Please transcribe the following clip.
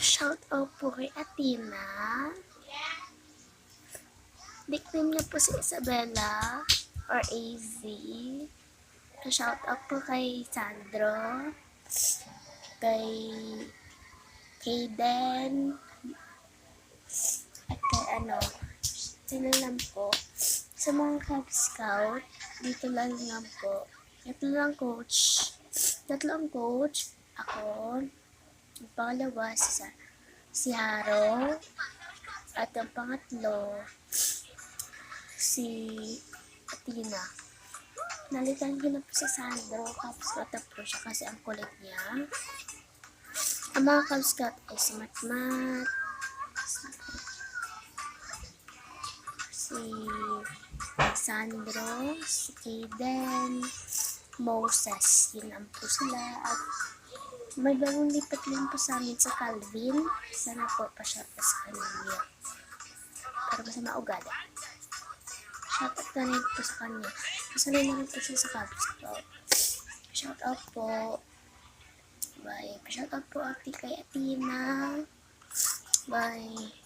Shout out po kay Athena. Nickname niya po si Isabella or AZ. Shout out po kay Sandro, kay Kaden, at kay sino lang po. Sa mga Cub Scout, dito lang po. Ito lang coach. Tatlo ang coach. Ako. Ang pangalawa si Haro. At ang pangatlo, si Athena. Nalitan ko na po si Sandro. Cub Scout na po siya kasi ang kulit niya. Ang mga Cub Scout ay si Matmat, si Sandro, si Kaden, Moses. Yun ang po sila. At may bagong lipat lang po sa amin sa Calvin. Sana po pa-shout out sa kanya. Para ba sa maugali. Shout out na rin po sa kanya. Masanay na rin po siya sa Cub Scout. Shout out po. Bye. Pa-shout out po kay Athena. Bye.